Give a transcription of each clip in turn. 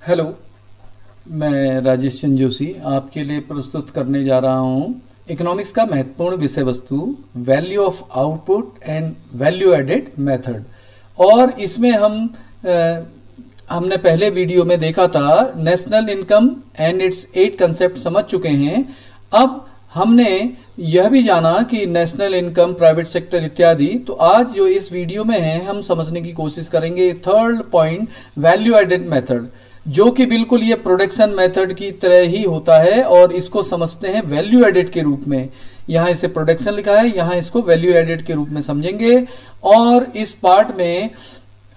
Hello, मैं राजेश चंद्र जोशी आपके लिए प्रस्तुत करने जा रहा हूँ इकोनॉमिक्स का महत्वपूर्ण विषय वस्तु value of output and value added method. और इसमें हमने पहले वीडियो में देखा था national income and it's 8 concept समझ चुके हैं। अब हमने यह भी जाना कि नेशनल इनकम, प्राइवेट सेक्टर इत्यादि। तो आज जो इस वीडियो में है हम समझने की कोशिश करेंगे third point value added method, जो कि बिल्कुल ये प्रोडक्शन मेथड की तरह ही होता है और इसको समझते हैं वैल्यू एडेड के रूप में। यहाँ इसे प्रोडक्शन लिखा है, यहाँ इसको वैल्यू एडेड के रूप में समझेंगे। और इस पार्ट में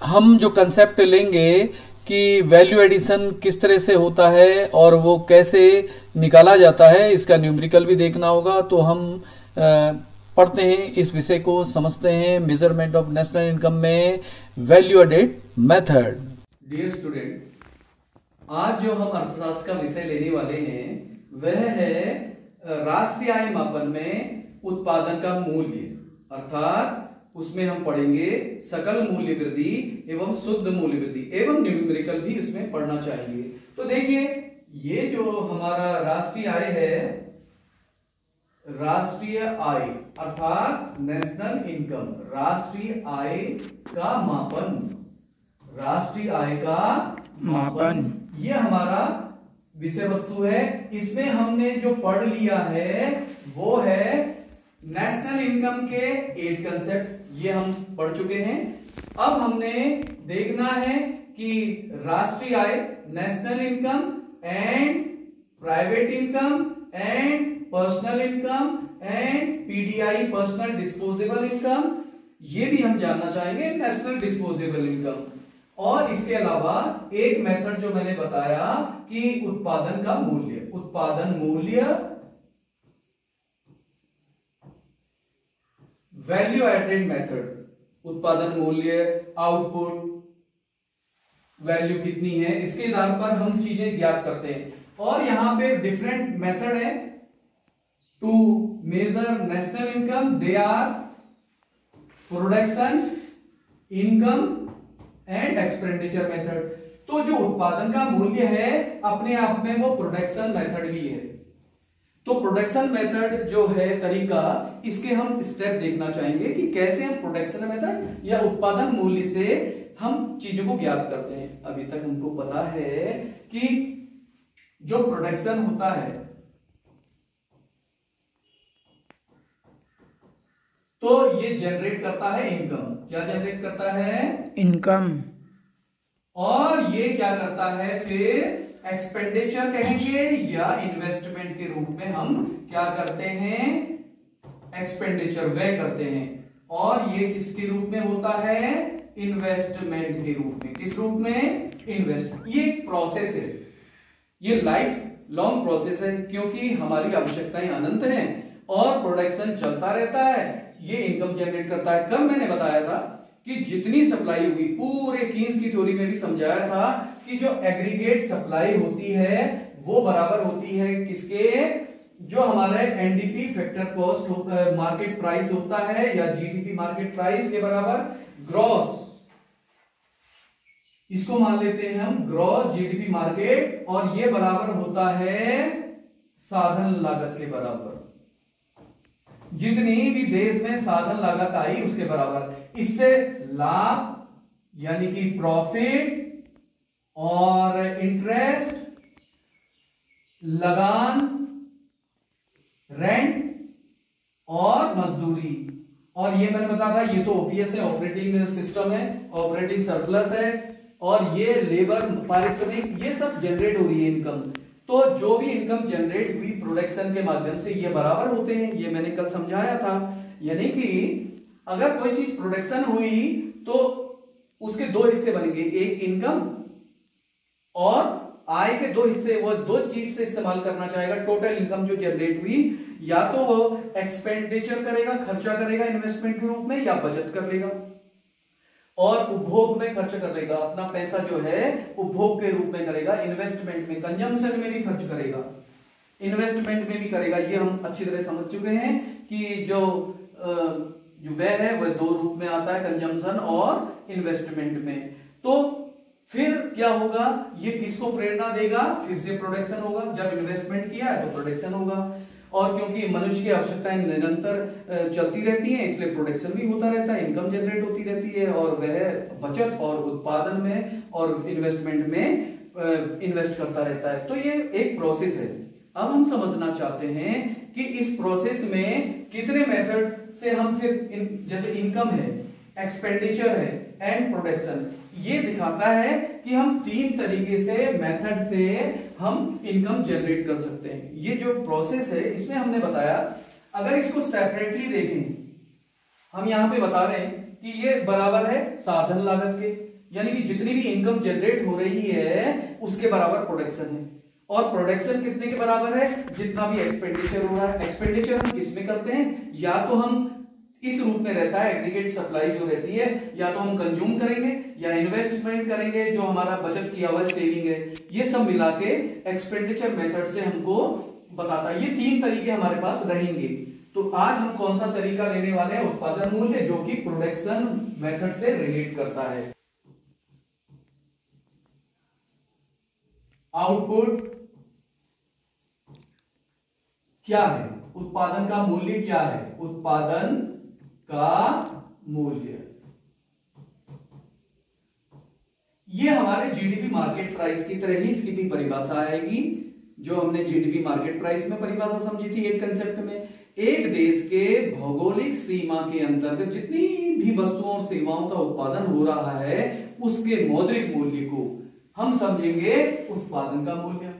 हम जो कंसेप्ट लेंगे कि वैल्यू एडिशन किस तरह से होता है और वो कैसे निकाला जाता है, इसका न्यूमेरिकल भी देखना होगा। तो हम पढ़ते हैं इस विषय को, समझते हैं मेजरमेंट ऑफ नेशनल इनकम में value added method. Dear student, आज जो हम अर्थशास्त्र का विषय लेने वाले हैं वह है राष्ट्रीय आय मापन में उत्पादन का मूल्य, अर्थात उसमें हम पढ़ेंगे सकल मूल्य वृद्धि एवं शुद्ध मूल्य वृद्धि एवं न्यूमेरिकल भी इसमें पढ़ना चाहिए। तो देखिए, ये जो हमारा राष्ट्रीय आय है, राष्ट्रीय आय अर्थात नेशनल इनकम, राष्ट्रीय आय का मापन, राष्ट्रीय आय का मापन, ये हमारा विषय वस्तु है। इसमें हमने जो पढ़ लिया है वो है नेशनल इनकम के 8 कंसेप्ट, ये हम पढ़ चुके हैं। अब हमने देखना है कि राष्ट्रीय आय, national income and private income and personal income and PDI, personal disposable income, ये भी हम जानना चाहेंगे, नेशनल डिस्पोजेबल इनकम। और इसके अलावा एक मेथड जो मैंने बताया कि उत्पादन का मूल्य, उत्पादन मूल्य, वैल्यू एडेड मेथड, उत्पादन मूल्य, आउटपुट वैल्यू कितनी है, इसके आधार पर हम चीजें ज्ञात करते हैं। और यहां पे डिफरेंट मेथड है to measure national income. They are production, income and expenditure method. तो जो उत्पादन का मूल्य है अपने आप में वो प्रोडक्शन मेथड भी है। तो प्रोडक्शन मेथड जो है तरीका, इसके हम स्टेप देखना चाहेंगे कि कैसे हम प्रोडक्शन मेथड या उत्पादन मूल्य से हम चीजों को ज्ञात करते हैं। अभी तक हमको पता है कि जो प्रोडक्शन होता है तो ये जनरेट करता है इनकम। क्या जनरेट करता है? इनकम। और ये क्या करता है फिर? एक्सपेंडिचर कहेंगे या इन्वेस्टमेंट के रूप में हम क्या करते हैं? एक्सपेंडिचर, व्यय करते हैं। और ये किसके रूप में होता है? इन्वेस्टमेंट के रूप में। किस रूप में? इन्वेस्ट। ये एक प्रोसेस है, ये लाइफ लॉन्ग प्रोसेस है, क्योंकि हमारी आवश्यकताएं अनंत हैं और प्रोडक्शन चलता रहता है, ये इनकम जनरेट करता है। कल मैंने बताया था कि जितनी सप्लाई हुई, पूरे कीन्स की थ्योरी में भी समझाया था कि जो एग्रीगेट सप्लाई होती है वो बराबर होती है किसके? जो हमारे NDP factor cost, market price होता है, या जीडीपी मार्केट प्राइस के बराबर ग्रॉस, इसको मान लेते हैं हम ग्रॉस जीडीपी मार्केट, और ये बराबर होता है साधन लागत के बराबर। जितनी भी देश में साधन लागत आई उसके बराबर। इससे लाभ यानी कि प्रॉफिट और इंटरेस्ट, लगान, रेंट और मजदूरी, और ये मैंने बताया था ये तो ओपीएस है, ऑपरेटिंग सिस्टम है, ऑपरेटिंग सरप्लस है, और ये लेबर, पारिश्रमिक, ये सब जनरेट हो रही है इनकम। तो जो भी इनकम जनरेट हुई प्रोडक्शन के माध्यम से ये बराबर होते हैं, ये मैंने कल समझाया था। यानी कि अगर कोई चीज प्रोडक्शन हुई तो उसके 2 हिस्से बनेंगे, एक इनकम और आय के 2 हिस्से, वो 2 चीज से इस्तेमाल करना चाहेगा। टोटल इनकम जो जनरेट हुई, या तो वो एक्सपेंडिचर करेगा, खर्चा करेगा इन्वेस्टमेंट के रूप में, या बचत कर लेगा और उपभोग में खर्च कर लेगा। अपना पैसा जो है उपभोग के रूप में करेगा, इन्वेस्टमेंट में, कंजम्पशन में भी खर्च करेगा, इन्वेस्टमेंट में भी करेगा। ये हम अच्छी तरह समझ चुके हैं कि जो व्यय है वह 2 रूप में आता है, कंजम्पशन और इन्वेस्टमेंट में। तो फिर क्या होगा, ये किसको प्रेरणा देगा, फिर से प्रोडक्शन होगा। जब इन्वेस्टमेंट किया है तो प्रोडक्शन होगा, और क्योंकि मनुष्य की आवश्यकताएं निरंतर चलती रहती हैं, इसलिए प्रोडक्शन भी होता रहता है, इनकम जनरेट होती रहती है, और वह बचत और उत्पादन में और इन्वेस्टमेंट में इन्वेस्ट करता रहता है। तो ये एक प्रोसेस है। अब हम समझना चाहते हैं कि इस प्रोसेस में कितने मेथड से हम फिर जैसे इनकम है, एक्सपेंडिचर है एंड प्रोडक्शन, ये दिखाता है कि हम 3 तरीके से मेथड से हम इनकम जनरेट कर सकते हैं। ये जो प्रोसेस है इसमें हमने बताया, अगर इसको सेपरेटली देखें, हम यहां पे बता रहे हैं कि ये बराबर है साधन लागत के, यानी कि जितनी भी इनकम जनरेट हो रही है उसके बराबर प्रोडक्शन है, और प्रोडक्शन कितने के बराबर है, जितना भी एक्सपेंडिचर हो रहा है। एक्सपेंडिचर हम किसमें करते हैं, या तो हम इस रूप में रहता है एग्रीगेट सप्लाई जो रहती है, या तो हम कंज्यूम करेंगे या इन्वेस्टमेंट करेंगे, जो हमारा बचत किया हुआ सेविंग है, ये सब मिला के एक्सपेंडिचर मेथड से हमको बताता है। ये 3 तरीके हमारे पास रहेंगे। तो आज हम कौन सा तरीका लेने वाले हैं, उत्पादन मूल्य, जो कि प्रोडक्शन मेथड से रिलेट करता है। आउटपुट क्या है, उत्पादन का मूल्य क्या है, उत्पादन का मूल्य, ये हमारे जीडीपी मार्केट प्राइस की तरह ही इसकी भी परिभाषा आएगी, जो हमने जीडीपी मार्केट प्राइस में परिभाषा समझी थी एक कंसेप्ट में। एक देश के भौगोलिक सीमा के अंतर्गत जितनी भी वस्तुओं और सेवाओं का उत्पादन हो रहा है, उसके मौद्रिक मूल्य को हम समझेंगे उत्पादन का मूल्य।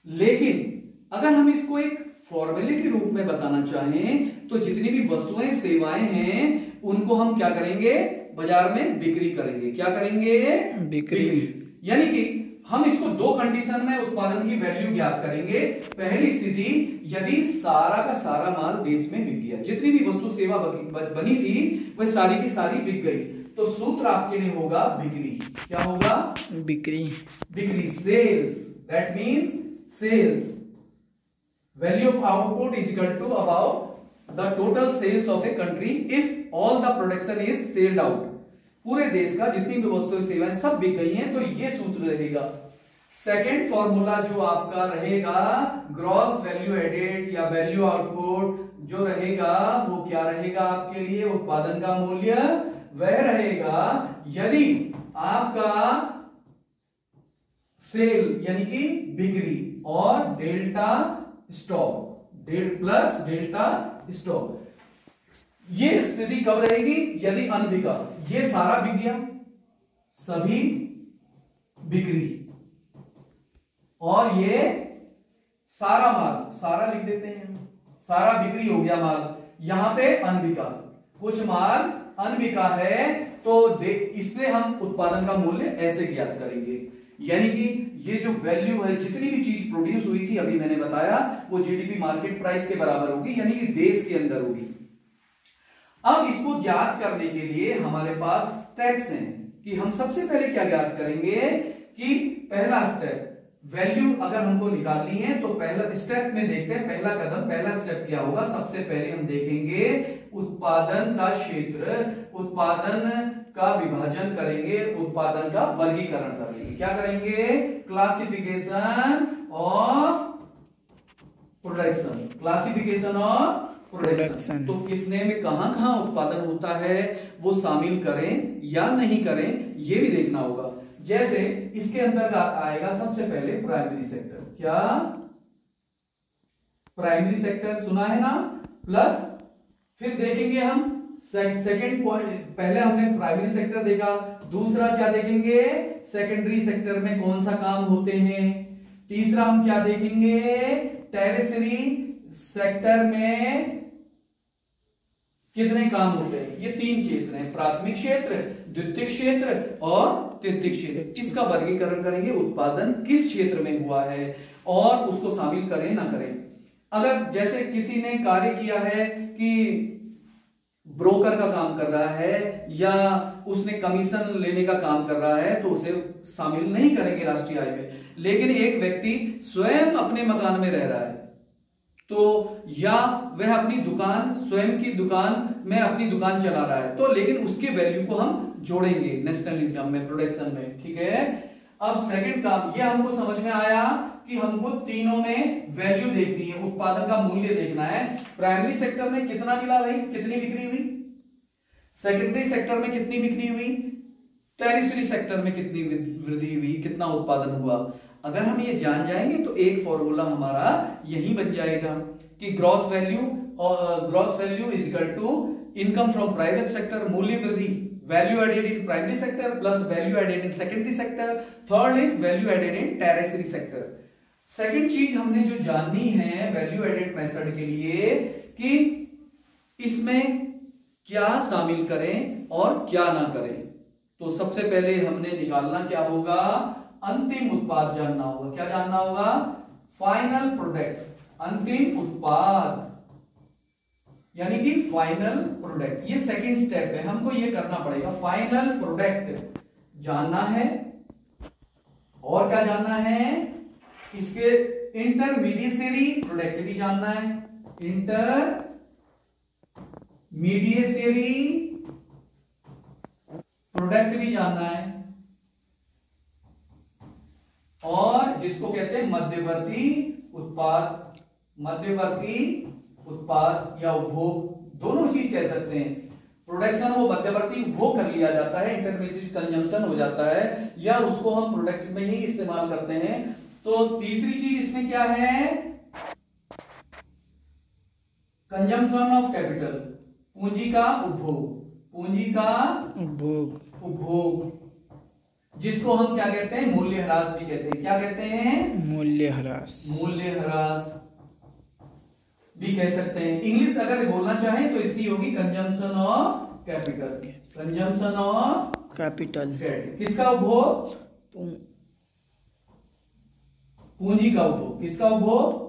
लेकिन अगर हम इसको एक फॉर्मूले के रूप में बताना चाहें, तो जितनी भी वस्तुएं सेवाएं हैं उनको हम क्या करेंगे, बाजार में बिक्री करेंगे। क्या करेंगे, बिक्री। यानी कि हम इसको 2 कंडीशन में उत्पादन की वैल्यू ज्ञात करेंगे। पहली स्थिति, यदि सारा का सारा माल देश में बिक गया, जितनी भी वस्तु सेवा बनी थी वह सारी की सारी बिक गई, तो सूत्र आपके लिए होगा बिक्री। क्या होगा, बिक्री। बिक्री, sales, that mean sales. Value of output is equal to about the total sales of a country if all the production is sold out। पूरे देश का जितनी भी वस्तुएं सेवाएं सब बिक गई हैं, तो ये सूत्र रहेगा। सेकेंड फॉर्मूला जो आपका रहेगा, ग्रॉस वैल्यू एडेड या वैल्यू आउटपुट जो रहेगा, वो क्या रहेगा आपके लिए, उत्पादन का मूल्य। वह रहेगा यदि आपका सेल यानी कि बिक्री और delta stock, plus delta stock, ये स्थिति कब रहेगी, यदि अनबिका, ये सारा बिक गया, सभी बिक्री, और ये सारा माल, सारा लिख देते हैं, सारा बिक्री हो गया माल, यहां पे अनबिका, कुछ माल अनबिका है, तो इससे हम उत्पादन का मूल्य ऐसे ज्ञात करेंगे। यानी कि ये जो वैल्यू है, जितनी भी चीज प्रोड्यूस हुई थी अभी मैंने बताया, वो जीडीपी मार्केट प्राइस के बराबर होगी, यानी कि देश के अंदर होगी। अब इसको ज्ञात करने के लिए हमारे पास स्टेप्स हैं कि हम सबसे पहले क्या ज्ञात करेंगे, कि पहला स्टेप, वैल्यू अगर हमको निकालनी है तो पहला स्टेप में देखते हैं, पहला कदम, पहला स्टेप क्या होगा। सबसे पहले हम देखेंगे उत्पादन का क्षेत्र, उत्पादन का विभाजन करेंगे, उत्पादन का वर्गीकरण करेंगे। क्या करेंगे, classification of production, classification of production. तो कितने में कहां कहां उत्पादन होता है वो शामिल करें या नहीं करें, ये भी देखना होगा। जैसे इसके अंतर्गत आएगा सबसे पहले प्राइमरी सेक्टर। क्या, प्राइमरी सेक्टर सुना है ना, प्लस फिर देखेंगे हम सेकंड पॉइंट, पहले हमने प्राइमरी सेक्टर देखा, दूसरा क्या देखेंगे, सेकेंडरी सेक्टर में कौन सा काम होते हैं, तीसरा हम क्या देखेंगे, टेरिशरी सेक्टर में कितने काम होते हैं। ये 3 क्षेत्र हैं, प्राथमिक क्षेत्र, द्वितीयक क्षेत्र और तृतीयक क्षेत्र। इसका वर्गीकरण करेंगे, उत्पादन किस क्षेत्र में हुआ है और उसको शामिल करें ना करें। अगर जैसे किसी ने कार्य किया है कि ब्रोकर का काम कर रहा है या उसने कमीशन लेने का काम कर रहा है, तो उसे शामिल नहीं करेंगे राष्ट्रीय आय में। लेकिन एक व्यक्ति स्वयं अपने मकान में रह रहा है, तो या वह अपनी दुकान, स्वयं की दुकान में अपनी दुकान चला रहा है, तो लेकिन उसके वैल्यू को हम जोड़ेंगे नेशनल इनकम में, प्रोडक्शन में, ठीक है। अब सेकंड काम ये हमको समझ में आया कि हमको तीनों में वैल्यू देखनी है, उत्पादन का मूल्य देखना है। प्राइमरी सेक्टर में कितना मिला भाई, कितनी बिक्री हुई, सेकेंडरी सेक्टर में कितनी बिक्री हुई, टेरिशरी सेक्टर में कितनी वृद्धि हुई, कितना उत्पादन हुआ। अगर हम ये जान जाएंगे तो एक फॉर्मूला हमारा यही बन जाएगा कि gross value is equal to income from private sector, मूल्य वृद्धि, value added in primary sector plus value added in secondary sector, third is value added in tertiary sector. Second चीज हमने जो जाननी है वैल्यू एडेड मेथड के लिए कि इसमें क्या शामिल करें और क्या ना करें। तो सबसे पहले हमने निकालना क्या होगा, अंतिम उत्पाद जानना होगा। क्या जानना होगा, फाइनल प्रोडक्ट, अंतिम उत्पाद यानी कि फाइनल प्रोडक्ट। ये सेकंड स्टेप है, हमको ये करना पड़ेगा, फाइनल प्रोडक्ट जानना है। और क्या जानना है, इसके इंटरमीडिएटरी प्रोडक्ट भी जानना है, इंटरमीडिएटरी प्रोडक्ट भी जानना है, और जिसको कहते हैं मध्यवर्ती उत्पाद या उपभोग, दोनों चीज कह सकते हैं। प्रोडक्शन वो मध्यवर्ती उपभोग कर लिया जाता है, इंटरमीडिएट कंजम्पशन हो जाता है, या उसको हम प्रोडक्ट में ही इस्तेमाल करते हैं। तो तीसरी चीज इसमें क्या है, कंजम्पशन ऑफ कैपिटल, पूंजी का उपभोग, जिसको हम क्या कहते हैं, मूल्यह्रास भी कहते हैं। क्या कहते हैं, मूल्यह्रास भी कह सकते हैं। इंग्लिश अगर बोलना चाहें तो इसकी होगी कंजम्पशन ऑफ कैपिटल, किसका उपभोग, पूंजी का उपभोग, किसका उपभोग,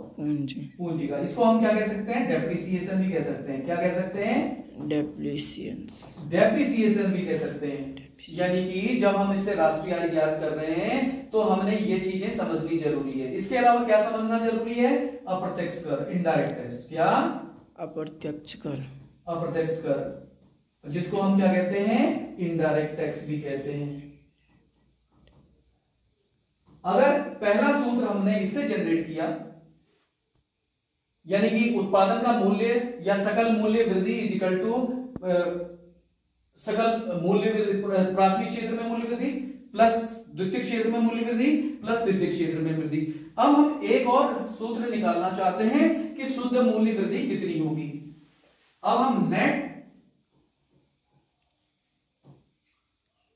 पूंजी का। इसको हम क्या कह सकते हैं, डेप्रिसिएशन भी कह सकते हैं। क्या कह सकते हैं, डेप्रिसिएशन भी कह सकते हैं। यानी कि जब हम इससे राष्ट्रीय आय ज्ञात कर रहे हैं तो हमने ये चीजें समझनी जरूरी है। इसके अलावा क्या समझना जरूरी है, अप्रत्यक्ष कर, इनडायरेक्ट टैक्स। क्या, अप्रत्यक्ष कर, जिसको हम क्या कहते हैं, इनडायरेक्ट टैक्स भी कहते हैं। अगर पहला सूत्र हमने इससे जनरेट किया, यानी कि उत्पादन का मूल्य या सकल मूल्य वृद्धि इज इक्वल टू सकल मूल्य वृद्धि, प्राथमिक क्षेत्र में मूल्य वृद्धि प्लस द्वितीय क्षेत्र में मूल्य वृद्धि प्लस तृतीय क्षेत्र में वृद्धि। अब हम एक और सूत्र निकालना चाहते हैं कि शुद्ध मूल्य वृद्धि कितनी होगी। अब हम नेट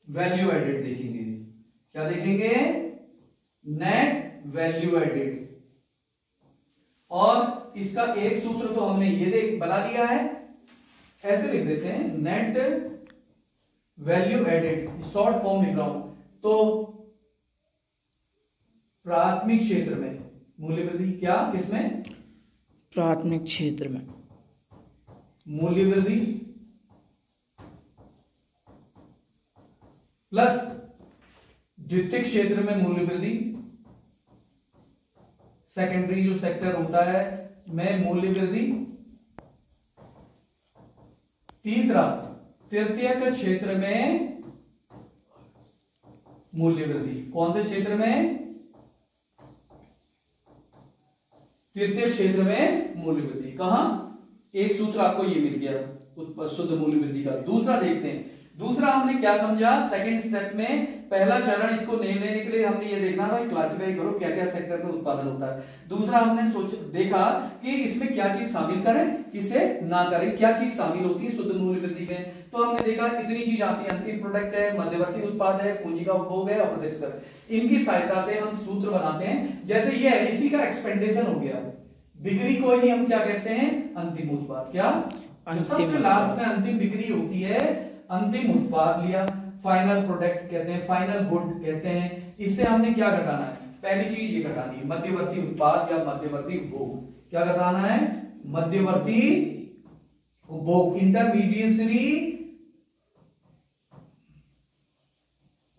वैल्यू एडेड देखेंगे। क्या देखेंगे, नेट वैल्यू एडेड। और इसका एक सूत्र तो हमने ये बना लिया है, ऐसे लिख देते हैं, net value added, short form लिख रहा हूं। तो प्राथमिक क्षेत्र में मूल्य वृद्धि, क्या, किसमें, प्राथमिक क्षेत्र में मूल्य वृद्धि प्लस द्वितीय क्षेत्र में मूल्य वृद्धि, सेकेंडरी जो सेक्टर होता है में मूल्य वृद्धि, तीसरा तृतीयक क्षेत्र में मूल्य वृद्धि। कौन से क्षेत्र में, तृतीय क्षेत्र में मूल्य वृद्धि। कहां, एक सूत्र आपको ये मिल गया शुद्ध मूल्य वृद्धि का। दूसरा देखते हैं, दूसरा हमने क्या समझा, सेकंड स्टेप में पहला चरण इसको नहीं लेने के लिए हमने ये देखना था क्लासिफाई करो क्या क्या सेक्टर में उत्पादन होता है। दूसरा हमने देखा कि इसमें क्या चीज शामिल करें, किसे ना करें, क्या चीज शामिल होती है शुद्ध मूल्य वृद्धि में। तो हमने देखा इतनी चीज आती है, अंतिम प्रोडक्ट है, मध्यवर्ती उत्पाद है, पूंजी का उपभोग है, अप्रत्यक्ष कर। इनकी सहायता से हम सूत्र बनाते हैं। जैसे ये है, इसी का एक्सपेंडेशन हो गया, बिक्री को ही हम क्या कहते हैं, अंतिम उत्पाद। क्या, सबसे लास्ट में अंतिम बिक्री होती है, अंतिम उत्पाद लिया, फाइनल प्रोडक्ट कहते हैं, फाइनल गुड कहते हैं। इससे हमने क्या घटाना है, पहली चीज ये घटानी है, मध्यवर्ती उत्पाद या मध्यवर्ती उपभोग। क्या घटाना है, मध्यवर्ती उपभोग, इंटरमीडिएटरी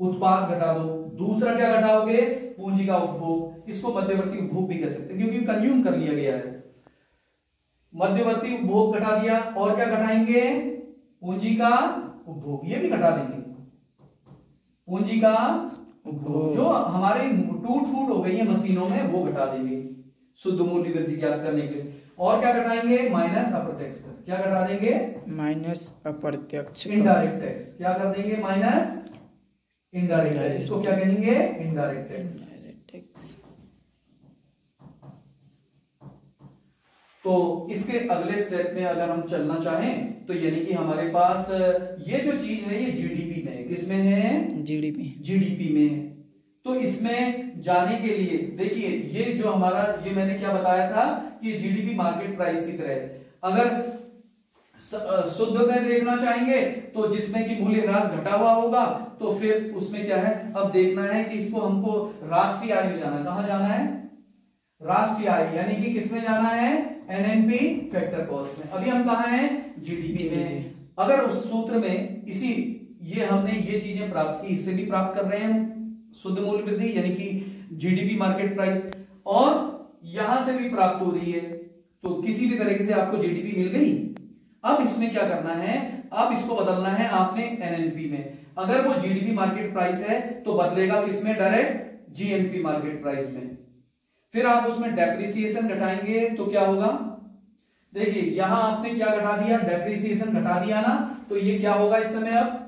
उत्पाद घटा दो। दूसरा क्या घटाओगे, पूंजी का उपभोग, इसको मध्यवर्ती उपभोग भी कह सकते हैं क्योंकि कंज्यूम कर लिया गया है। मध्यवर्ती उपभोग घटा दिया, और क्या घटाएंगे, पूंजी का उपभोग, ये भी घटा देंगे। पूंजी का उपभोग, जो हमारे टूट फूट हो गई है मशीनों में, वो घटा देंगे शुद्ध मूल्य वृद्धि ज्ञात करने के लिए। और क्या घटाएंगे? माइनस अप्रत्यक्ष कर। क्या घटा देंगे? माइनस अप्रत्यक्ष इनडायरेक्ट टैक्स। क्या कर देंगे? Minus indirect tax. इसको क्या कहेंगे? Indirect tax. तो इसके अगले स्टेप में अगर हम चलना चाहें तो यानी कि हमारे पास ये जो चीज है ये जीडीपी में है। किसमें है? जीडीपी में है। तो इसमें जाने के लिए देखिए, ये जो हमारा, ये मैंने क्या बताया था कि जीडीपी मार्केट प्राइस की तरह है। अगर शुद्ध में देखना चाहेंगे तो जिसमें कि मूल्य ह्रास घटा हुआ होगा, तो फिर उसमें क्या है, अब देखना है कि इसको हमको राष्ट्रीय आय में जाना है। कहां जाना है? राष्ट्रीय आय, यानी कि किसमें जाना है? एनएनपी फैक्टर कॉस्ट में। अभी हम कहा हैं? जीडीपी में। अगर उस सूत्र में इसी ये हमने ये चीजें प्राप्त की, इससे भी प्राप्त कर रहे हैं हम शुद्ध मूल्य वृद्धि यानी कि जीडीपी मार्केट प्राइस, और यहां से भी प्राप्त हो रही है, तो किसी भी तरीके से आपको जीडीपी मिल गई। अब इसमें क्या करना है? अब इसको बदलना है आपने एनएनपी में। अगर वो जीडीपी मार्केट प्राइस है तो बदलेगा किसमें? डायरेक्ट जीएनपी मार्केट प्राइस में। फिर आप उसमें डेप्रिसिएशन घटाएंगे तो क्या होगा? देखिए यहां आपने क्या घटा दिया? डेप्रिसिएशन घटा दिया ना, तो ये क्या होगा इस समय? अब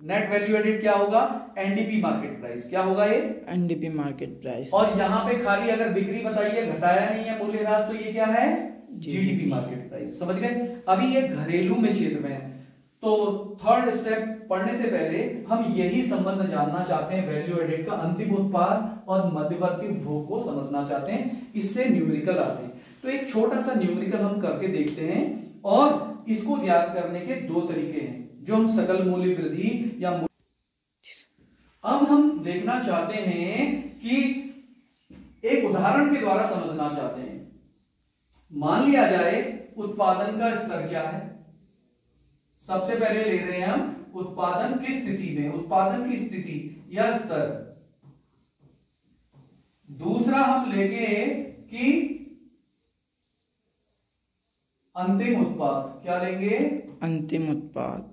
नेट वैल्यू एडेड क्या होगा? NDP market price. क्या होगा ये? NDP market price. और यहां पे खाली अगर बिक्री बताइए, घटाया नहीं है मूल्य ह्रास, तो ये क्या है? GDP market price. समझ गए? अभी ये घरेलू में क्षेत्र में है। तो थर्ड स्टेप पढ़ने से पहले हम यही संबंध जानना चाहते हैं, वैल्यू एडेड का अंतिम उत्पाद और मध्यवर्ती उपभोग को समझना चाहते हैं। इससे न्यूमेरिकल आते हैं। तो एक छोटा सा न्यूमेरिकल हम करके देखते हैं, और इसको ज्ञात करने के दो तरीके हैं जो हम सकल मूल्य वृद्धि या अब हम देखना चाहते हैं कि एक उदाहरण के द्वारा समझना चाहते हैं। मान लिया जाए उत्पादन का स्तर क्या है। सबसे पहले ले रहे हैं हम उत्पादन की स्थिति में, उत्पादन की स्थिति या स्तर। दूसरा हम लेंगे कि अंतिम उत्पाद। क्या लेंगे? अंतिम उत्पाद।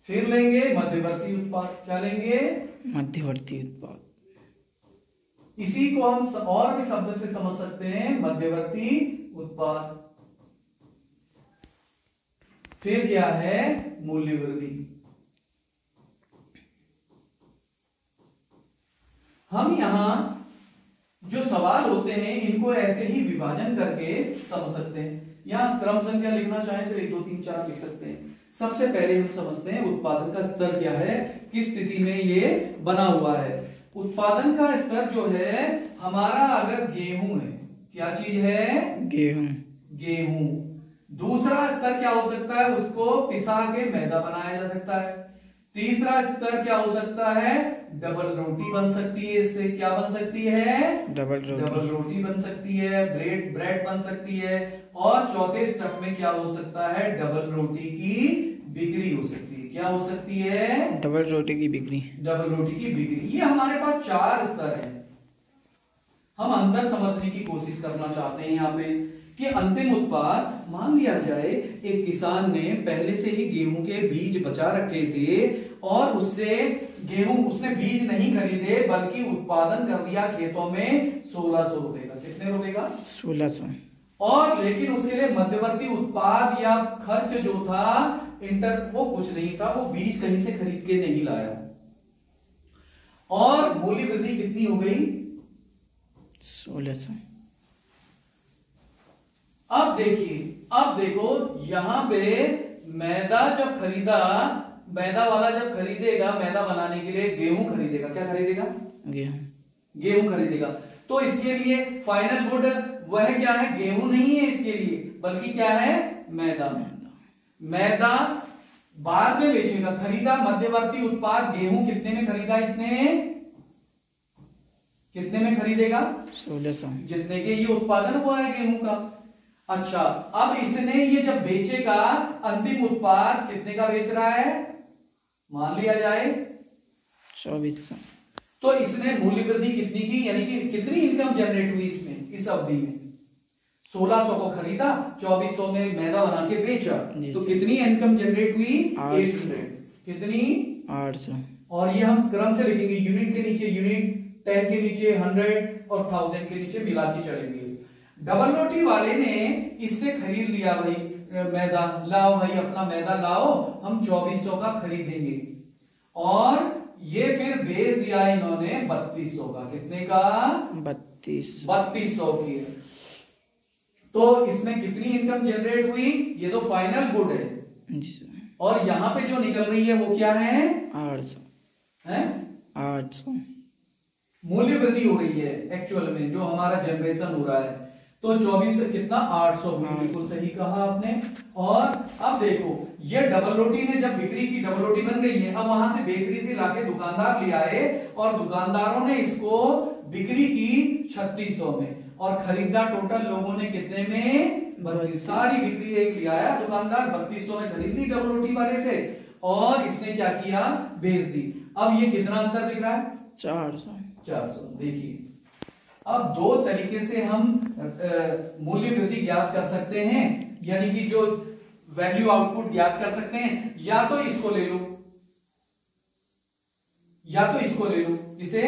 फिर लेंगे मध्यवर्ती उत्पाद। क्या लेंगे? मध्यवर्ती उत्पाद। इसी को हम और भी शब्द से समझ सकते हैं, मध्यवर्ती उत्पाद। फिर क्या है? मूल्य वृद्धि। हम यहां जो सवाल होते हैं इनको ऐसे ही विभाजन करके समझ सकते हैं। यहां क्रम संख्या लिखना चाहें तो 1 2 3 4 लिख सकते हैं। सबसे पहले हम समझते हैं उत्पादन का स्तर क्या है, किस स्थिति में ये बना हुआ है। उत्पादन का स्तर जो है हमारा, अगर गेहूं है, क्या चीज है? गेहूं। दूसरा स्तर क्या हो सकता है? उसको पिसा के मैदा बनाया जा सकता है। तीसरा स्तर क्या हो सकता है? डबल रोटी बन सकती है। इससे क्या बन सकती है? डबल रोटी बन सकती है। ब्रेड बन सकती है। और चौथे स्टेप में क्या हो सकता है? डबल रोटी की बिक्री हो सकती है। क्या हो सकती है? डबल रोटी की बिक्री। ये हमारे पास 4 स्तर हैं। हम अंतर समझने की कोशिश करना चाहते हैं यहाँ पे कि अंतिम उत्पाद, मान लिया जाए एक किसान ने पहले से ही गेहूं के बीज बचा रखे थे और उससे उसने बीज नहीं खरीदे बल्कि उत्पादन कर दिया खेतों में 1600 रुपए का। कितने रुपए का? 1600। और लेकिन उसके लिए मध्यवर्ती उत्पाद या खर्च जो था वो कुछ नहीं था, वो बीज कहीं से खरीद के नहीं लाया। और मूल्य वृद्धि कितनी हो गई? 1600। अब देखो यहां पे मैदा वाला जब खरीदेगा, मैदा बनाने के लिए गेहूं खरीदेगा। क्या खरीदेगा? गेहूं खरीदेगा। तो इसके लिए फाइनल गुड वह क्या है? गेहूं नहीं है इसके लिए, बल्कि क्या है? मैदा बाद में बेचेगा। खरीदा मध्यवर्ती उत्पाद गेहूं कितने में खरीदा इसने? कितने में खरीदेगा? 1600। जितने के ये उत्पादन हुआ है गेहूं का। अच्छा, अब इसने ये जब बेचेगा, अंतिम उत्पाद कितने का बेच रहा है? मान लिया जाए 2400। तो इसने मूल्य वृद्धि कितनी की, यानी कि कितनी इनकम जनरेट हुई इसमें इस अवधि में? 1600 को खरीदा, 2400 में मैदा बना के बेचा, तो कितनी इनकम जनरेट हुई? 800। कितनी 800। और ये हम क्रम से लिखेंगे, यूनिट के नीचे यूनिट, 10 के नीचे 100 और 1000 के नीचे मिला के चलेंगे। डबल रोटी वाले ने इससे खरीद लिया भाई मैदा, लाओ भाई अपना मैदा लाओ, हम 2400 का खरीदेंगे, और ये फिर बेच दिया इन्होंने 3200 का। कितने का? 3200 की। तो इसमें कितनी इनकम जनरेट हुई? ये तो फाइनल गुड है जी सर। और यहाँ पे जो निकल रही है वो क्या है? 800 है, 800 मूल्य वृद्धि हो रही है एक्चुअल में, जो हमारा जनरेशन हो रहा है। तो 24 से कितना? 800 हुई। बिल्कुल सही कहा आपने। और अब देखो, ये डबल रोटी ने जब बिक्री की, डबल रोटी बन गई है, अब वहां से बेकरी से लाके दुकानदार ले आए और दुकानदारों ने इसको बिक्री की 3600 में, और खरीदा टोटल लोगों ने कितने में? 32। सारी बिक्री एक ले आया दुकानदार, 3200 में खरीदी डबल रोटी वाले से, और इसने क्या किया? बेच दी। अब ये कितना अंतर दिख रहा है? 400। देखिए, अब दो तरीके से हम मूल्य वृद्धि ज्ञात कर सकते हैं, यानी कि जो वैल्यू आउटपुट ज्ञात कर सकते हैं। या तो इसको ले लो, या तो इसको ले लो, इसे,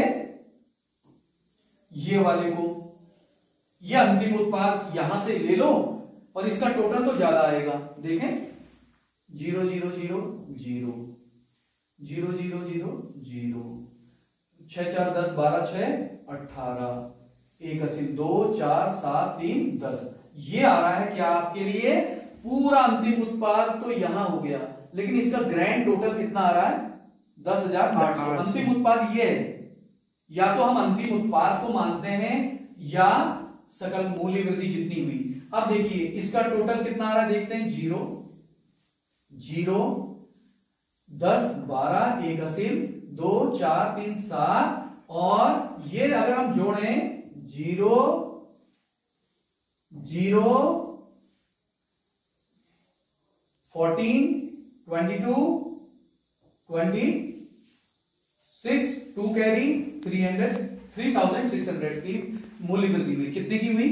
ये वाले को, ये अंतिम उत्पाद यहां से ले लो, और इसका टोटल तो ज्यादा आएगा। देखें, 0 0 0 0 0 0 0 0 6 4 10 12 6 18 1 80 2 4 7 3 10। ये आ रहा है क्या आपके लिए? पूरा अंतिम उत्पाद तो यहां हो गया, लेकिन इसका ग्रैंड टोटल कितना आ रहा है? 10,800। अंतिम उत्पाद ये है। या तो हम अंतिम उत्पाद को मानते हैं, या सकल मूल्य वृद्धि जितनी हुई। अब देखिए इसका टोटल कितना आ रहा है, देखते हैं। 0 0 10 12 1 80 2 4 3 7, और ये अगर हम जोड़ें 0 0 14 22 26 2 कैरी 3600 की मूल्य वृद्धि हुई। कितने की हुई?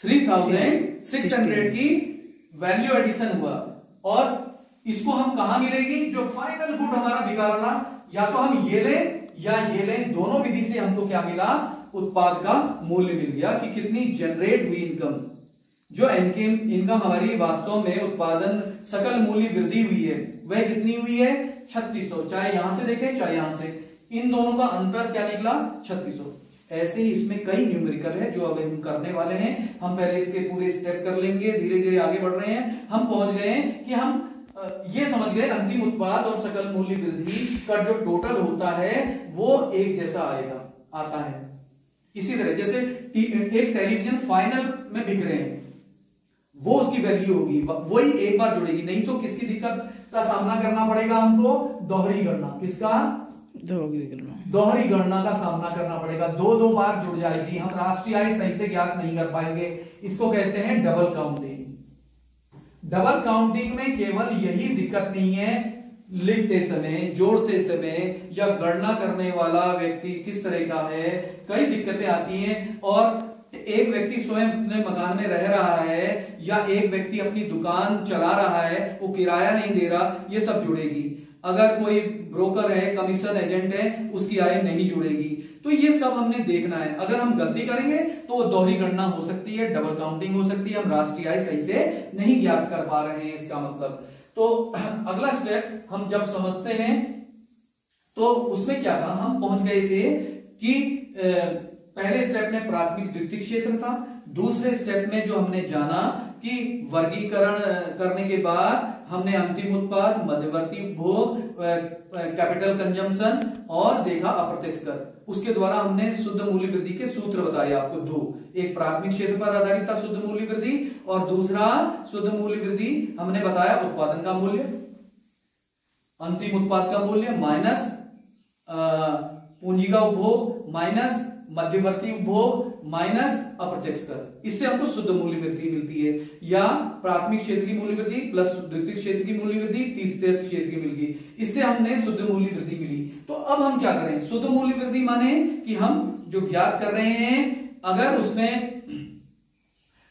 3600 की वैल्यू एडिशन हुआ। और इसको हम कहां मिलेगी? जो फाइनल गुड हमारा बिका रहा, या तो हम ये लें या ये लें, दोनों विधि से हमको क्या मिला? उत्पाद का मूल्य मिल गया कि कितनी जनरेट हुई इनकम। जो इनकम हमारी वास्तव में उत्पादन सकल मूल्य वृद्धि हुई है, वह कितनी हुई है? 3600। चाहे यहां से देखें चाहे यहां से, इन दोनों का अंतर क्या निकला? 3600। ऐसे ही इसमें कई न्यूमेरिकल है जो अब हम करने वाले हैं। हम पहले इसके पूरे स्टेप कर लेंगे, धीरे धीरे आगे बढ़ रहे हैं। हम पहुंच गए हैं कि हम ये समझ गए अंतिम उत्पाद और सकल मूल्य वृद्धि का जो टोटल होता है वो एक जैसा आता है। इसी तरह जैसे एक टेलीविजन फाइनल में बिक रहे हैं, वो उसकी वैल्यू होगी, वही एक बार जुड़ेगी। नहीं तो किसकी दिक्कत का सामना करना पड़ेगा हमको? दोहरी गणना। किसका? दोहरी गणना का सामना करना पड़ेगा। दो बार जुड़ जाएगी, हम राष्ट्रीय आय सही से ज्ञात नहीं कर पाएंगे। इसको कहते हैं डबल काउंटिंग। डबल काउंटिंग में केवल यही दिक्कत नहीं है, लिखते समय, जोड़ते समय, या गणना करने वाला व्यक्ति किस तरह का है, कई दिक्कतें आती हैं। और एक व्यक्ति स्वयं अपने मकान में रह रहा है, या एक व्यक्ति अपनी दुकान चला रहा है, वो किराया नहीं दे रहा, ये सब जुड़ेगी। अगर कोई ब्रोकर है, कमीशन एजेंट है, उसकी आय नहीं जुड़ेगी। तो ये सब हमने देखना है। अगर हम गलती करेंगे तो वो दोहरी गणना हो सकती है, डबल काउंटिंग हो सकती है, हम राष्ट्रीय आय सही से नहीं ज्ञात कर पा रहे हैं, इसका मतलब। तो अगला स्टेप हम जब समझते हैं तो उसमें क्या था, हम पहुंच गए थे कि पहले स्टेप में प्राथमिक द्वितीयक क्षेत्र था। दूसरे स्टेप में जो हमने जाना कि वर्गीकरण करने के बाद हमने अंतिम उत्पाद, मध्यवर्ती उपभोग, कैपिटल कंजम्पशन और देखा अप्रत्यक्ष कर। उसके द्वारा हमने शुद्ध मूल्य वृद्धि के सूत्र बताए आपको दो, एक प्राथमिक क्षेत्र पर आधारित था शुद्ध मूल्य वृद्धि, और दूसरा शुद्ध मूल्य वृद्धि हमने बताया उत्पादन का मूल्य, अंतिम उत्पाद का मूल्य माइनस पूंजी का उपभोग माइनस मध्यवर्ती उपभोग माइनस अप्रत्यक्ष कर। इससे हमको शुद्ध मूल्य वृद्धि मिलती है, या प्राथमिक क्षेत्र की मूल्य वृद्धि प्लस द्वितीयक क्षेत्र की मूल्य वृद्धि तीसरे क्षेत्र की मिल गई। इससे हमने शुद्ध मूल्य वृद्धि मिली। तो अब हम क्या करें? शुद्ध मूल्य वृद्धि माने कि हम जो ज्ञात कर रहे हैं, अगर उसमें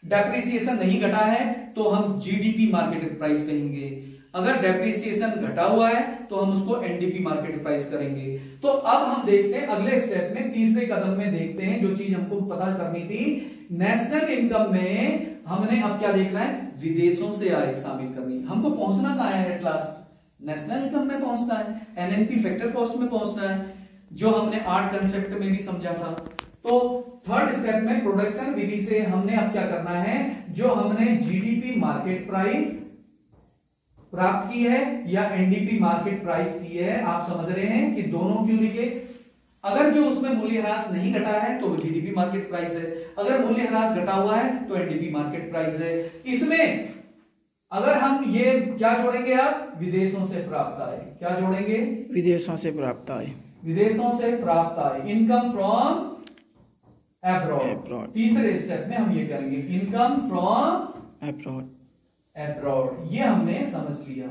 डेप्रिसिएशन नहीं घटा है तो हम जीडीपी मार्केट प्राइस कहेंगे। अगर डेप्रिसिएशन घटा हुआ है तो हम उसको एनडीपी मार्केट प्राइस करेंगे। तो अब हम देखते हैं अगले स्टेप में, तीसरे कदम में देखते हैं जो चीज हमको पता करनी थी। नेशनल इनकम में हमने अब क्या देखना है, विदेशों से आय शामिल करनी। हमको पहुंचना कहां है क्लास, नेशनल इनकम में पहुंचना है, एनएनपी फैक्टर कॉस्ट में पहुंचना है, जो हमने 8 कंसेप्ट में भी समझा था। तो थर्ड स्टेप में प्रोडक्शन विधि से हमने अब क्या करना है, जो हमने जीडीपी मार्केट प्राइस प्राप्त की है या एनडीपी मार्केट प्राइस की है, आप समझ रहे हैं कि दोनों क्यों लिखे। अगर जो उसमें मूल्यह्रास नहीं घटा है तो जीडीपी मार्केट प्राइस है, अगर मूल्यह्रास घटा हुआ है तो एनडीपी मार्केट प्राइस है। इसमें अगर हम ये क्या जोड़ेंगे आप, विदेशों से प्राप्त आय, क्या जोड़ेंगे, विदेशों से प्राप्त आय, विदेशों से प्राप्त आय, इनकम फ्रॉम एब्रॉड। तीसरे स्टेप में हम ये करेंगे, इनकम फ्रॉम एब्रॉड। ये हमने समझ लिया।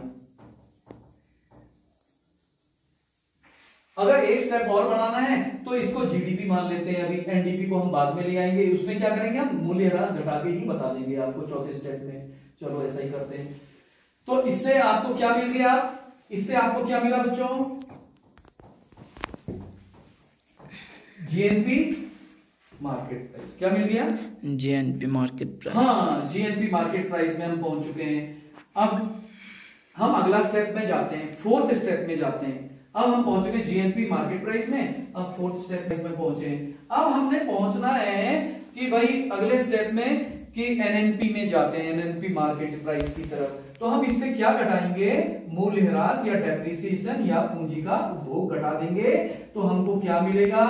अगर एक स्टेप और बनाना है तो इसको जीडीपी मान लेते हैं, अभी एनडीपी को हम बाद में ले आएंगे। उसमें क्या करेंगे, हम मूल्यह्रास घटा के ही बता देंगे आपको चौथे स्टेप में। चलो ऐसा ही करते हैं। तो इससे आपको क्या मिल गया, इससे आपको क्या मिला बच्चों, जीएनपी मार्केट प्राइस। क्या मिल गया, जीएनपी मार्केट प्राइस। हाँ, जीएनपी मार्केट प्राइस में हम पहुंच चुके हैं। अब हम अगला स्टेप में जाते हैं, फोर्थ स्टेप में जाते हैं। अब हम पहुंच चुके जीएनपी मार्केट प्राइस में, अब फोर्थ स्टेप में पहुंचे। अब हमने पहुंचना है कि भाई अगले स्टेप में कि एनएनपी में जाते हैं, एनएनपी मार्केट प्राइस की तरफ। तो हम इससे क्या घटाएंगे, मूल्यह्रास या डेप्रिसिएशन या पूंजी का उपभोग घटा देंगे। तो हमको क्या मिलेगा,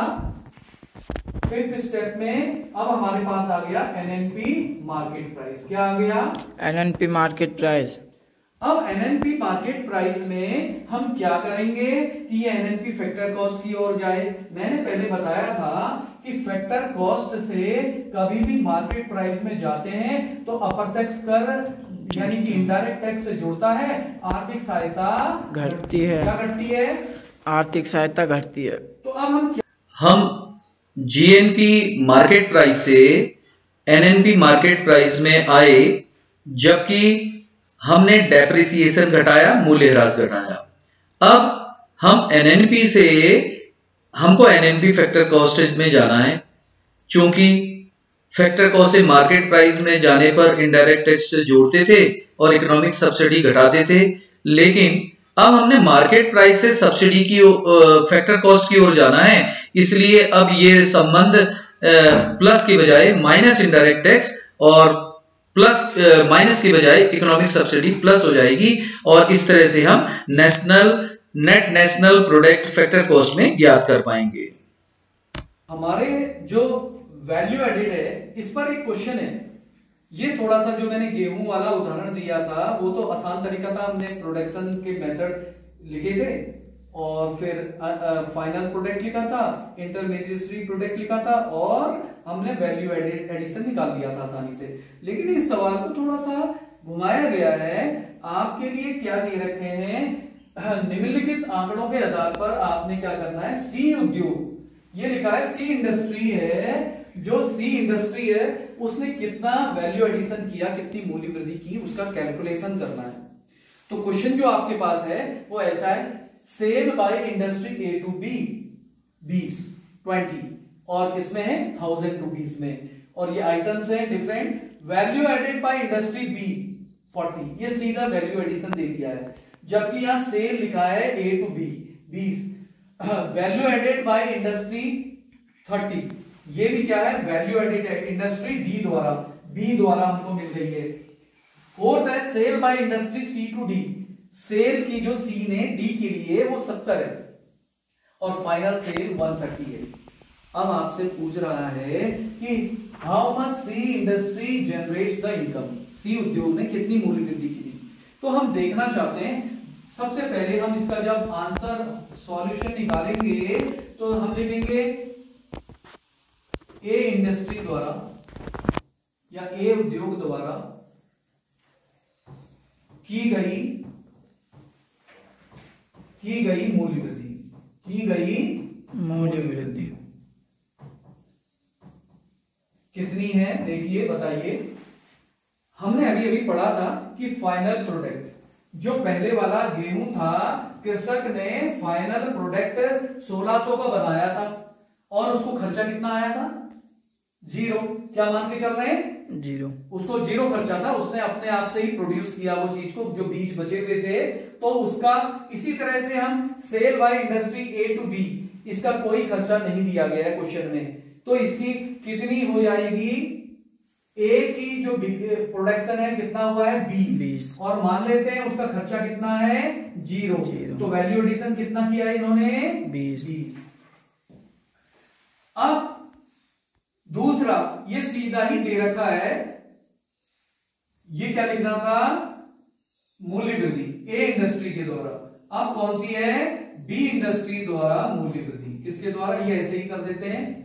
फिफ्थ स्टेप में अब हमारे पास आ गया एनएनपी मार्केट प्राइस। क्या आ गया, एनएनपी मार्केट प्राइस। अब एनएनपी मार्केट प्राइस में हम क्या करेंगे कि ये एनएनपी फैक्टर कॉस्ट की ओर जाए। मैंने पहले बताया था कि फैक्टर कॉस्ट से कभी भी मार्केट प्राइस में जाते हैं तो अप्रत्यक्ष कर यानी कि इनडायरेक्ट टैक्स जुड़ता है, आर्थिक सहायता घटती है। क्या घटती है, आर्थिक सहायता घटती है। तो अब हम जीएनपी मार्केट प्राइस से एनएनपी मार्केट प्राइस में आए, जबकि हमने डेप्रिसिएशन घटाया, मूल्यह्रास घटाया। अब हम एनएनपी से, हमको एनएनपी फैक्टर कॉस्ट में जाना है, क्योंकि फैक्टर कॉस्ट से मार्केट प्राइस में जाने पर इनडायरेक्ट टैक्स जोड़ते थे और इकोनॉमिक सब्सिडी घटाते थे। लेकिन अब हमने मार्केट प्राइस से सब्सिडी की फैक्टर कॉस्ट की ओर जाना है, इसलिए अब ये संबंध प्लस की बजाय माइनस इनडायरेक्ट टैक्स और प्लस माइनस की बजाय इकोनॉमिक सब्सिडी प्लस हो जाएगी, और इस तरह से हम net national product factor cost में ज्ञात कर पाएंगे। हमारे जो वैल्यू एडेड है इस पर एक क्वेश्चन है। ये थोड़ा सा जो मैंने गेहूं वाला उदाहरण दिया था वो तो आसान तरीका था, हमने प्रोडक्शन के मेथड लिखे थे और फिर फाइनल प्रोडक्ट लिखा था, इंटरमीडिएट प्रोडक्ट लिखा था और हमने वैल्यू एडिशन निकाल दिया था आसानी से। लेकिन इस सवाल को थोड़ा सा घुमाया गया है। आपके लिए क्या दे रखे हैं, निम्नलिखित आंकड़ों के आधार पर आपने क्या करना है, सी उद्योग, ये लिखा है सी इंडस्ट्री है, जो सी इंडस्ट्री है उसने कितना वैल्यू एडिशन किया, कितनी मूल्य वृद्धि की, उसका कैलकुलेशन करना है। तो क्वेश्चन जो आपके पास है वो ऐसा है, sale by industry A to B 20 और किसमें है 1000 रुपीज में, और ये आइटम्स है different. Value added by industry B 40, ये सीधा वैल्यू एडिशन दे दिया है, जबकि यहां सेल लिखा है A to B 20, value added by industry 30, ये भी क्या है वैल्यू एडेड है इंडस्ट्री डी द्वारा, बी द्वारा हमको मिल रही है। फोर्थ है sale by industry C to D, sale की जो सी ने डी के लिए वो 70 है और फाइनल सेल 130 है। अब आपसे पूछ रहा है कि how much C industry generates the income, C उद्योग ने कितनी मूल्य वृद्धि की थी। तो हम देखना चाहते हैं, सबसे पहले हम इसका जब आंसर सॉल्यूशन निकालेंगे तो हम लिखेंगे ए इंडस्ट्री द्वारा या ए उद्योग द्वारा की गई मूल्य वृद्धि, की गई मूल्य वृद्धि कितनी है, देखिए बताइए। हमने अभी अभी पढ़ा था कि फाइनल प्रोडक्ट जो पहले वाला गेहूं था, कृषक ने फाइनल प्रोडक्ट 1600 का बनाया था और उसको खर्चा कितना आया था? 0। क्या मान के चल रहे हैं? 0। उसको 0 खर्चा था, उसने अपने आप से ही प्रोड्यूस किया वो चीज को, जो बीज बचे हुए थे। तो उसका इसी तरह से हम sale by industry A to B, इसका कोई खर्चा नहीं दिया गया है क्वेश्चन में, तो इसकी कितनी हो जाएगी? ए की जो प्रोडक्शन है कितना हुआ है? 20। और मान लेते हैं उसका खर्चा कितना है? 0। तो वैल्यू एडिशन कितना किया है इन्होंने? 20। अब दूसरा, ये सीधा ही दे रखा है, ये क्या लिखना था? मूल्य वृद्धि ए इंडस्ट्री के द्वारा। अब कौन सी है? बी इंडस्ट्री द्वारा मूल्य वृद्धि। किसके द्वारा? ये ऐसे ही कर देते हैं।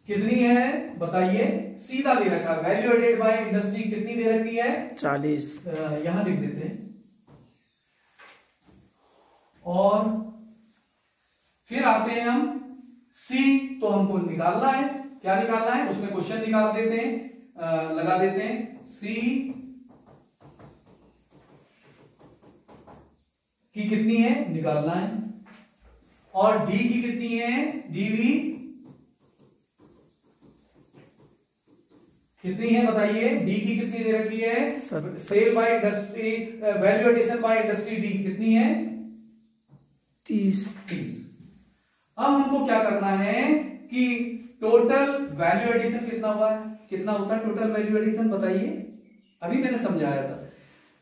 कितनी है बताइए? सीधा दे रखा है, वैल्यू एडेड बाय इंडस्ट्री कितनी दे रखी है? 40। यहां लिख देते हैं। और फिर आते हैं हम सी, तो हमको निकालना है। क्या निकालना है? उसमें क्वेश्चन निकाल देते हैं, लगा देते हैं। सी की कितनी है निकालना है, और डी की कितनी है? डीवी कितनी है बताइए? डी की कितनी दे रखी है? Sale by industry, value addition by industry D कितनी है? 30। अब हमको क्या करना है कि टोटल वैल्यू एडिशन कितना हुआ है? कितना होता है टोटल वैल्यू एडिशन बताइए? अभी मैंने समझाया था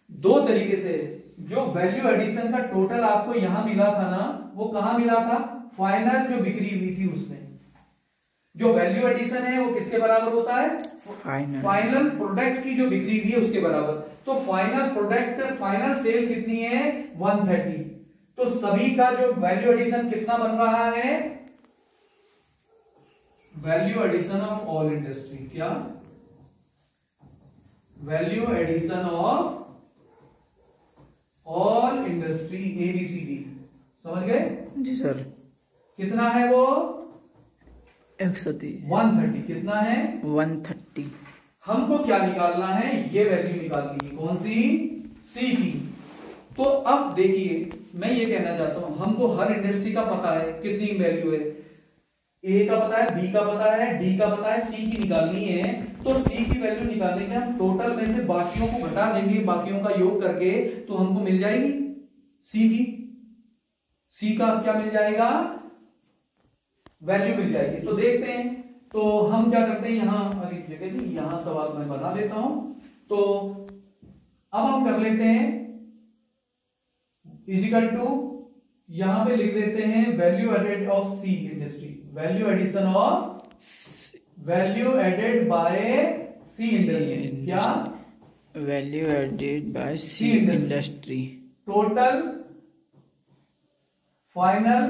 2 तरीके से। जो वैल्यू एडिशन का टोटल आपको यहां मिला था ना, वो कहां मिला था? फाइनल जो बिक्री हुई थी उसमें। जो वैल्यू एडिशन है वो किसके बराबर होता है? फाइनल प्रोडक्ट की जो बिक्री हुई है उसके बराबर। तो फाइनल प्रोडक्ट, फाइनल सेल कितनी है? 130। तो सभी का जो वैल्यू एडिशन कितना बन रहा है? Value addition of all industry. क्या? Value addition of all industry ABCD। समझ गए? जी सर। कितना है वो? 130। कितना है? 130। हमको क्या निकालना है? ये वैल्यू निकालनी है। कौन सी? सी की। तो अब देखिए, मैं ये कहना चाहता हूं, हमको हर इंडस्ट्री का पता है कितनी वैल्यू है। ए का पता है, बी का पता है, डी का पता है, सी की निकालनी है। तो सी की वैल्यू निकालने के हम टोटल में से बाकियों को घटा देंगे, बाकियों का योग करके, तो हमको मिल जाएगी सी की। सी का क्या मिल जाएगा? वैल्यू मिल जाएगी। तो देखते हैं। तो हम क्या करते हैं, यहां अभी जगह थी, यहां सवाल मैं बना देता हूं। तो अब हम कर लेते हैं इजिकल टू, यहां पे लिख देते हैं value added of C industry, value addition of value added by C industry. क्या? Value added by C industry. Total final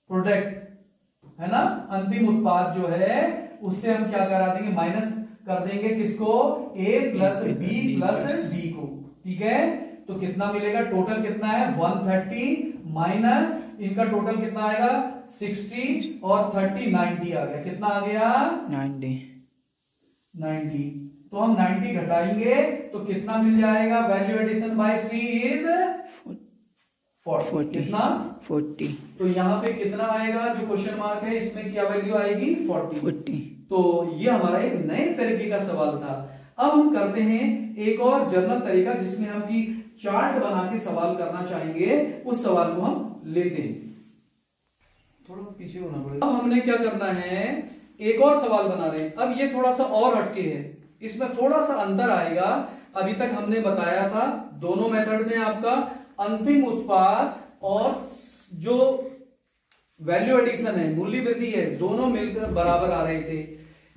product है ना, अंतिम उत्पाद जो है उससे हम क्या करा देंगे? माइनस कर देंगे किसको? A plus B plus D को। ठीक है? तो कितना मिलेगा? टोटल कितना है? 130 माइनस इनका टोटल कितना आएगा? 60 और 30 90 आ गया। कितना आ गया? 90। तो हम 90 घटाएंगे तो कितना मिल जाएगा? Value addition by C is 40। कितना? 40। तो यहाँ पे कितना आएगा? जो क्वेश्चन मार्क है इसमें क्या वैल्यू आएगी? 40। तो ये हमारा एक नए तरीके का सवाल था। अब हम करते हैं एक और जनरल तरीका, जिसमें हम की चार्ट बना के सवाल करना चाहेंगे। उस सवाल को हम लेते हैं। थोड़ा पीछे होना पड़ेगा। अब हमने क्या करना है, एक और सवाल बना रहे हैं। अब ये थोड़ा सा और हटके है, इसमें थोड़ा सा अंतर आएगा। अभी तक हमने बताया था दोनों मेथड में आपका अंतिम उत्पाद और जो वैल्यू एडिशन है, मूल्य वृद्धि है, दोनों मिलकर बराबर आ रहे थे।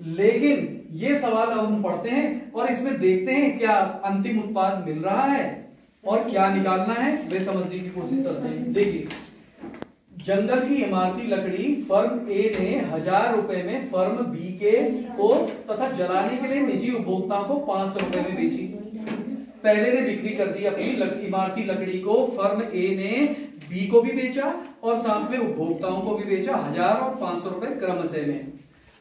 लेकिन ये सवाल अब हम पढ़ते हैं और इसमें देखते हैं क्या अंतिम उत्पाद मिल रहा है और क्या निकालना है, वे समझने की कोशिश करते हैं। देखिए, जंगल की इमारती लकड़ी फर्म ए ने 1000 रुपए में फर्म बी के को तथा जलाने के लिए निजी उपभोक्ताओं को 500 रुपए में बेची। पहले ने बिक्री कर दी अपनी इमारती लकड़ी को, फर्म ए ने बी को भी बेचा और साथ में उपभोक्ताओं को भी बेचा 1000 और 500 रुपए क्रमशः में।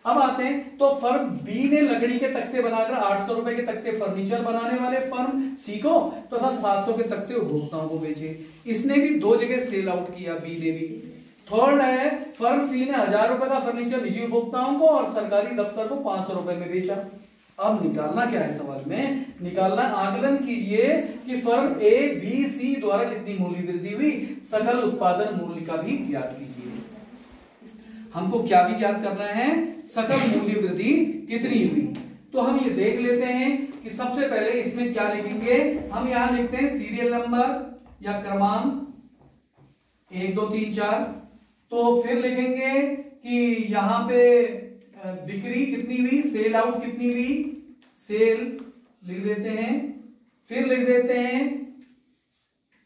अब आते हैं तो फर्म बी ने लकड़ी के तख्ते बनाकर 800 रुपए के तख्ते फर्नीचर बनाने वाले फर्म सी को तथा 700 के तख्ते उपभोक्ताओं को बेचे। इसने भी 2 जगह सेल आउट किया, बी ने भी। थर्ड है फर्म सी ने 1000 रुपए का फर्नीचर निजी उपभोक्ताओं को और सरकारी दफ्तर को 500 रुपए में बेचा। अब निकालना क्या है, सवाल में निकालना, आकलन कीजिए कि फर्म ए बी सी द्वारा कितनी मूल्य वृद्धि हुई, सकल उत्पादन मूल्य का भी ज्ञात कीजिए। हमको क्या भी ज्ञात करना है, सकल मूल्य वृद्धि कितनी हुई। तो हम ये देख लेते हैं कि सबसे पहले इसमें क्या लिखेंगे, हम यहां लिखते हैं सीरियल नंबर या क्रमांक 1 2 3 4। तो फिर लिखेंगे कि यहां पे बिक्री कितनी हुई, सेल आउट कितनी हुई, सेल लिख देते हैं। फिर लिख देते हैं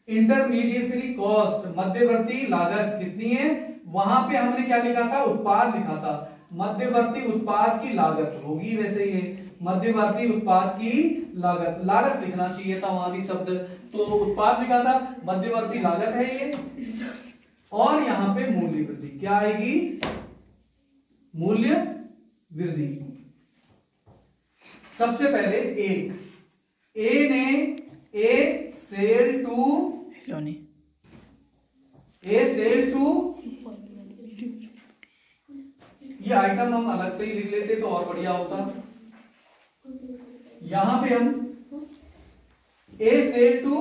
इंटरमीडिएटरी कॉस्ट, मध्यवर्ती लागत कितनी है। वहां पे हमने क्या लिखा था, उत्पाद लिखा था, मध्यवर्ती उत्पाद की लागत होगी, वैसे ये मध्यवर्ती उत्पाद की लागत, लागत लिखना चाहिए था वहां भी शब्द, तो उत्पाद लिखा था, मध्यवर्ती लागत है ये। और यहां पे मूल्य वृद्धि क्या आएगी, मूल्य वृद्धि। सबसे पहले ए ने ए सेल टू ये आइटम हम अलग से ही लिख लेते तो और बढ़िया होता। यहां पे हम ए सेल टू,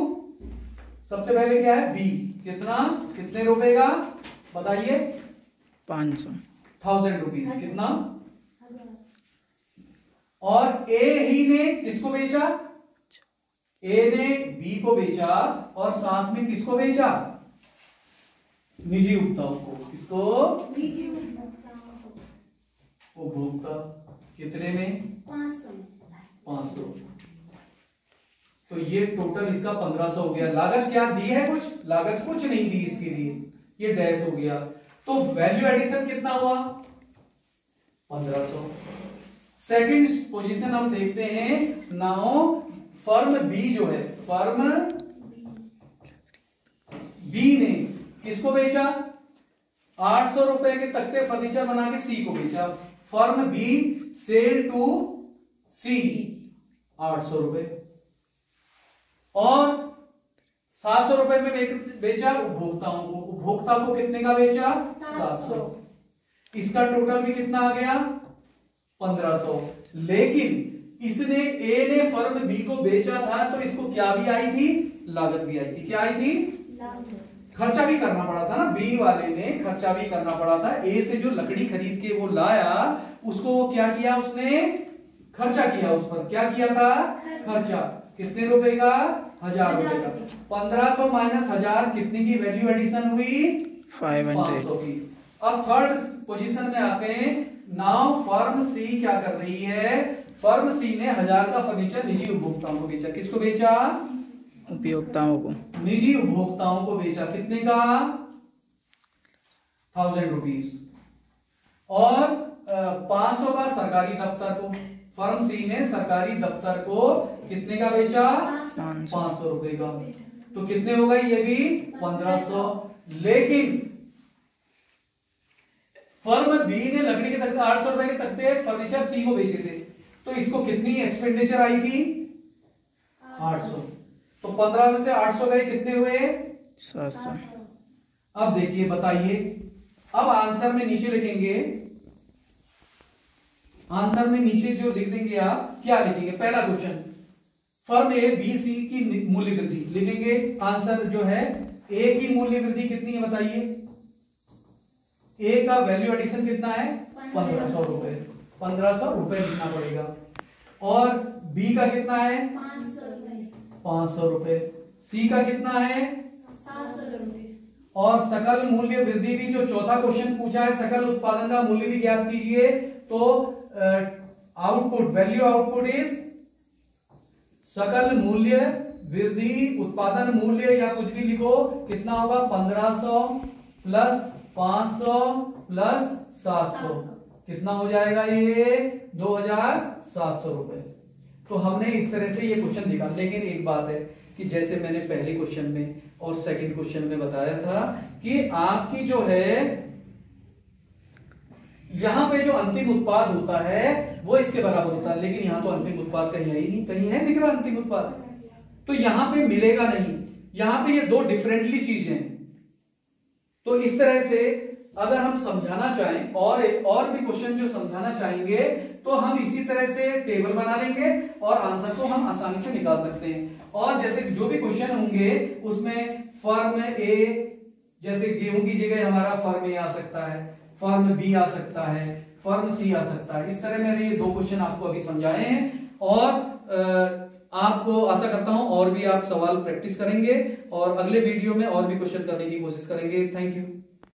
सबसे पहले क्या है बी, कितना, कितने रुपए का बताइए, 1000 रुपीज, कितना। और ए ही ने किसको बेचा, ए ने बी को बेचा और साथ में किसको बेचा, निजी उपभोक्ताओं को, किसको, उपभोक्ता, कितने में, 500। तो ये टोटल इसका 1500 हो गया। लागत क्या दी है, कुछ लागत कुछ नहीं दी इसके लिए, ये डैश हो गया। तो वैल्यू एडिशन कितना हुआ, 1500। सेकंड पोजीशन हम देखते हैं, नाउ फर्म बी जो है, फर्म बी ने किसको बेचा, 800 रुपए के तख्ते फर्नीचर बना के सी को बेचा। फर्म बी सेल टू सी 800 रुपए और 700 रुपए में बेचा उपभोक्ताओं को, उपभोक्ता को कितने का बेचा, 700। इसका टोटल भी कितना आ गया, 1500। लेकिन इसने ए ने फर्म बी को बेचा था तो इसको क्या भी आई थी, लागत भी आई थी। क्या आई थी, खर्चा भी करना पड़ा था ना, बी वाले ने खर्चा भी करना पड़ा था। ए से जो लकड़ी खरीद के वो लाया उसको वो क्या किया, उसने खर्चा किया, उस पर क्या किया था, खर्चा। कितने रुपए का, 1000 रुपए का। 1500 माइनस 1000 कितने की वैल्यू एडिशन हुई, 500 की। अब थर्ड पोजीशन में आते हैं। नाउ फर्म सी क्या कर रही है, फर्म सी ने 1000 का फर्नीचर निजी उपभोक्ताओं को बेचा। किसको बेचा, उपभोक्ताओं को, निजी उपभोक्ताओं को बेचा। कितने का, 1000 रुपीज। और 500 का सरकारी दफ्तर को, फर्म सी ने सरकारी दफ्तर को कितने का बेचा, 500 रुपए का। तो कितने हो गए, ये भी 1500। लेकिन फर्म बी ने लकड़ी के तख्ते 800 रुपए के तख्ते फर्नीचर सी को बेचे थे, तो इसको कितनी एक्सपेंडिचर आई थी, 800। तो 15 में से 800 गए, कितने हुए, 700। अब देखिए बताइए, अब आंसर में नीचे लिखेंगे, आंसर में नीचे जो लिख देंगे आप, क्या लिखेंगे, पहला question firm A B C की मूल्य वृद्धि लिखेंगे। आंसर जो है ए की मूल्य वृद्धि कितनी है बताइए, ए का वैल्यू एडिशन कितना है, 1500 रुपए, 1500 रुपए लिखना पड़ेगा। और बी का कितना है, 500 रुपए। सी का कितना है, 700 रुपए। और सकल मूल्य वृद्धि भी जो चौथा क्वेश्चन पूछा है, सकल उत्पादन का मूल्य भी ज्ञात कीजिए। तो आउटपुट, वैल्यू आउटपुट इज सकल मूल्य वृद्धि, उत्पादन मूल्य या कुछ भी लिखो, कितना होगा, 1500 प्लस 500 प्लस 700, कितना हो जाएगा ये, 2700 रुपए। तो हमने इस तरह से ये क्वेश्चन निकाल। लेकिन एक बात है कि जैसे मैंने पहले क्वेश्चन में और सेकंड क्वेश्चन में बताया था कि आपकी जो है यहाँ पे जो अंतिम उत्पाद होता है वो इसके बराबर होता है, लेकिन यहाँ तो अंतिम उत्पाद कहीं है ही नहीं। कहीं है दिख रहा अंतिम उत्पाद? तो यहाँ पे मिलेगा नहीं। यहाँ पे ये दो डिफरेंटली चीज हैं। तो इस तरह से अगर हम समझाना चाहें और भी क्वेश्चन जो समझाना चाहेंगे तो हम इसी तरह से टेबल बना लेंगे और आंसर को हम आसानी से निकाल सकते हैं। और जैसे जो भी क्वेश्चन होंगे उसमें फर्म ए, जैसे गेहूं की जगह हमारा फर्म ए आ सकता है, फर्म बी आ सकता है, फर्म सी आ सकता है। इस तरह मैंने ये दो क्वेश्चन आपको अभी समझाए हैं और आपको आशा करता हूं और भी आप सवाल प्रैक्टिस करेंगे और अगले वीडियो में और भी क्वेश्चन करने की कोशिश करेंगे। Thank you.